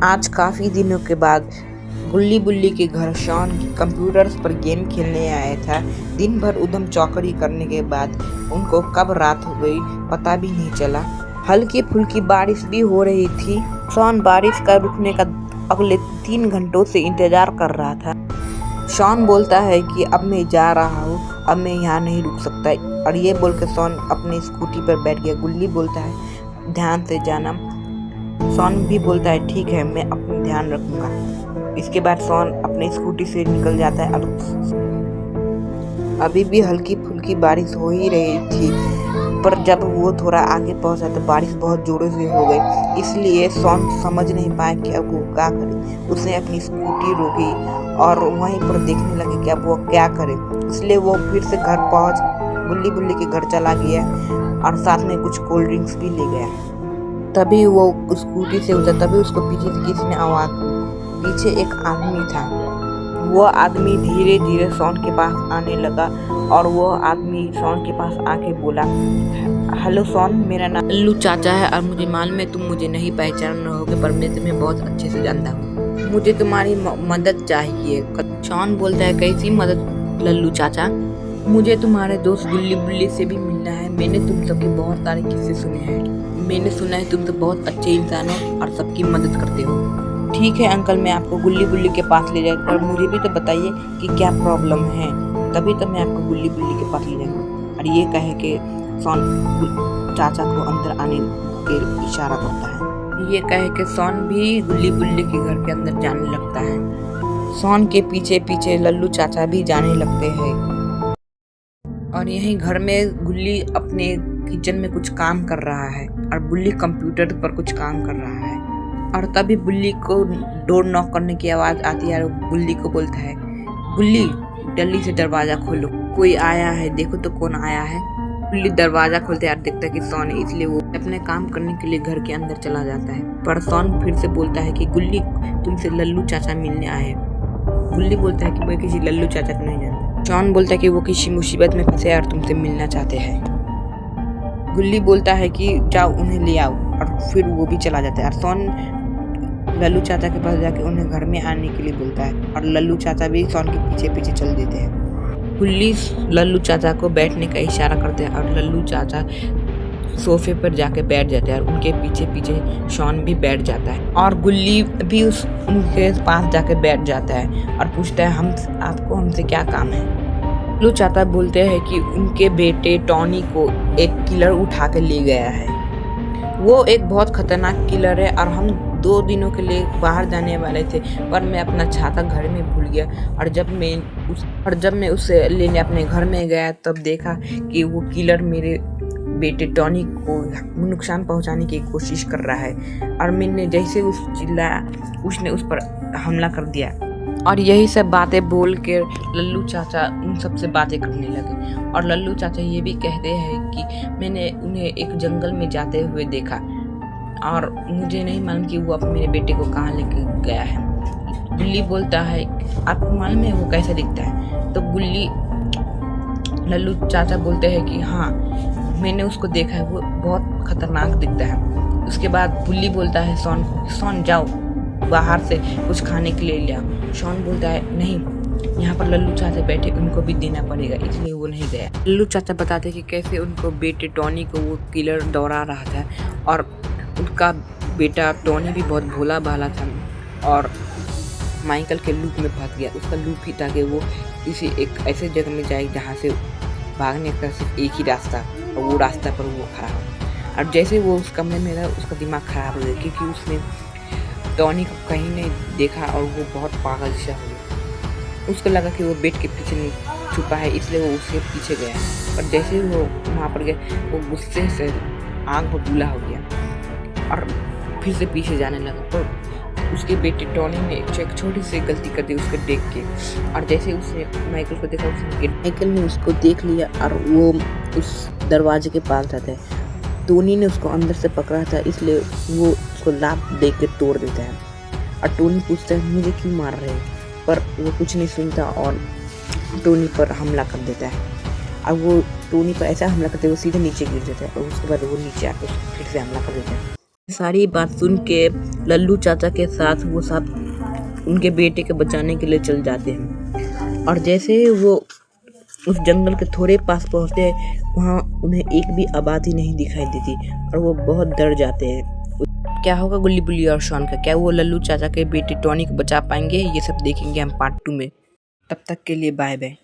आज काफ़ी दिनों के बाद गुल्ली बुल्ली के घर शॉन कंप्यूटर पर गेम खेलने आया था। दिन भर उधम चौकड़ी करने के बाद उनको कब रात हो गई पता भी नहीं चला। हल्की फुल्की बारिश भी हो रही थी। शॉन बारिश का रुकने का अगले 3 घंटों से इंतजार कर रहा था। शॉन बोलता है कि अब मैं जा रहा हूँ, अब मैं यहाँ नहीं रुक सकता, और ये बोल के शॉन अपनी स्कूटी पर बैठ गया। गुल्ली बोलता है ध्यान से जाना। शॉन भी बोलता है ठीक है, मैं अपना ध्यान रखूंगा। इसके बाद शॉन अपनी स्कूटी से निकल जाता है। अभी भी हल्की फुल्की बारिश हो ही रही थी, पर जब वो थोड़ा आगे पहुंचा तो बारिश बहुत जोरों से हो गई। इसलिए शॉन समझ नहीं पाया कि अब वो क्या करे। उसने अपनी स्कूटी रोकी और वहीं पर देखने लगे कि अब वो क्या करे। इसलिए वो फिर से घर पहुंच गुल्ली बुल्ली के घर चला गया और साथ में कुछ कोल्ड ड्रिंक्स भी ले गया। तभी वो स्कूटी से उतरा, तभी उसको पीछे से किसी ने आवाज दी। पीछे एक आदमी था। वो आदमी धीरे धीरे शॉन के पास आने लगा और वो आदमी शॉन के पास आके बोला, हेलो शॉन, मेरा नाम लल्लू चाचा है और मुझे मालूम है तुम मुझे नहीं पहचान रहोगे, पर मैं तुम्हें बहुत अच्छे से जानता हूँ। मुझे तुम्हारी मदद चाहिए। शॉन बोलता है कैसी मदद लल्लू चाचा? मुझे तुम्हारे दोस्त गुल्ली बुल्ली से भी मिलना है। मैंने तुम सबके बहुत सारे किस्से सुने हैं। मैंने सुना है तुम तो बहुत अच्छे इंसान हो और सबकी मदद करते हो। ठीक है अंकल, मैं आपको गुल्ली बुल्ली के पास ले जाऊँ, पर मुझे भी तो बताइए कि क्या प्रॉब्लम है, तभी तो मैं आपको गुल्ली बुल्ली के पास ले जाऊँगा। और ये कहे कि शॉन चाचा को अंदर आने के इशारा करता है। ये कहे कि शॉन भी गुल्ली बुल्ली के घर के अंदर जाने लगता है। शॉन के पीछे पीछे लल्लू चाचा भी जाने लगते हैं। और यहीं घर में गुल्ली अपने किचन में कुछ काम कर रहा है और बुल्ली कंप्यूटर पर कुछ काम कर रहा है। और तभी बुल्ली को डोर नॉक करने की आवाज आती है और बुल्ली को बोलता है, बुल्ली जल्दी से दरवाजा खोलो, कोई आया है, देखो तो कौन आया है। बुल्ली दरवाजा खोलते और देखता है कि शॉन है, इसलिए वो अपने काम करने के लिए घर के अंदर चला जाता है। पर शॉन फिर से बोलता है कि गुल्ली तुमसे लल्लू चाचा मिलने आए। गुल्ली बोलता है कि मैं किसी लल्लू चाचा को नहीं जानता। शॉन बोलता है कि वो किसी मुसीबत में फंसे और तुमसे मिलना चाहते हैं। गुल्ली बोलता है कि जाओ उन्हें ले आओ, और फिर वो भी चला जाता है। और शॉन लल्लू चाचा के पास जाके उन्हें घर में आने के लिए बोलता है और लल्लू चाचा भी शॉन के पीछे पीछे चल देते हैं। गुल्ली लल्लू चाचा को बैठने का इशारा करते हैं और लल्लू चाचा सोफे पर जाके बैठ जाते हैं और उनके पीछे पीछे शॉन भी बैठ जाता है। और गुल्ली भी उनके पास जाके बैठ जाता है और पूछता है आपको हमसे क्या काम है। लल्लू चाचा बोलते हैं कि उनके बेटे टॉनी को एक किलर उठा के ले गया है। वो एक बहुत खतरनाक किलर है और हम 2 दिनों के लिए बाहर जाने वाले थे, पर मैं अपना छाता घर में भूल गया। और जब मैं उसे लेने अपने घर में गया तब देखा कि वो किलर मेरे बेटे टॉनी को नुकसान पहुंचाने की कोशिश कर रहा है। और मैंने जैसे चिल्लाया उसने उस पर हमला कर दिया। और यही सब बातें बोल के लल्लू चाचा उन सब से बातें करने लगे। और लल्लू चाचा ये भी कहते हैं कि मैंने उन्हें एक जंगल में जाते हुए देखा और मुझे नहीं मालूम कि वो अपने मेरे बेटे को कहाँ लेके गया है। गुल्ली बोलता है आपको मालूम है वो कैसा दिखता है? तो लल्लू चाचा बोलते हैं कि हाँ मैंने उसको देखा है, वो बहुत खतरनाक दिखता है। उसके बाद गुल्ली बोलता है शॉन जाओ बाहर से कुछ खाने के लिए ले आओ। शॉन बोलता है नहीं, यहाँ पर लल्लू चाचा बैठे, उनको भी देना पड़ेगा, इसलिए वो नहीं गया। लल्लू चाचा बताते कि कैसे उनको बेटे टॉनी को वो किलर दौड़ा रहा था और उनका बेटा टॉनी भी बहुत भोला भाला था और माइकल के लूप में फंस गया। उसका लूप ही था कि वो किसी एक ऐसे जगह में जाए जहाँ से भागने का सिर्फ एक ही रास्ता, और वो रास्ता पर वो खड़ा हो। और जैसे वो उस कमरे में रहा उसका दिमाग खराब हो गया, क्योंकि उसने टॉनी को कहीं नहीं देखा और वो बहुत पागल सा हो गया। उसको लगा कि वो बेड के पीछे छुपा है, इसलिए वो उसके पीछे गया। पर जैसे ही वो वहाँ पर गया वो गुस्से से आग बबूला हो गया और फिर से पीछे जाने लगा। पर उसके बेटे टॉनी ने एक छोटी सी गलती कर दी उसको देख के। और जैसे उसने माइकल को देखा, माइकल ने उसको देख लिया और वो उस दरवाजे के पास जाता है। टोनी ने उसको अंदर से पकड़ा था, इसलिए वो उसको लात दे के तोड़ देता है। और टोनी पूछता है मुझे क्यों मार रहे हैं, पर वो कुछ नहीं सुनता और टोनी पर हमला कर देता है। और वो टोनी पर ऐसा हमला करते वो सीधे नीचे गिर जाता है और उसके बाद वो नीचे आकर फिर से हमला कर देता है। सारी बात सुन के लल्लू चाचा के साथ वो सब उनके बेटे को बचाने के लिए चल जाते हैं। और जैसे ही वो उस जंगल के थोड़े पास पहुंचते हैं, वहाँ उन्हें एक भी आबादी नहीं दिखाई देती और वो बहुत डर जाते हैं। क्या होगा गुल्ली बुल्ली और शॉन का? क्या वो लल्लू चाचा के बेटे टॉनी को बचा पाएंगे? ये सब देखेंगे हम पार्ट 2 में। तब तक के लिए बाय बाय।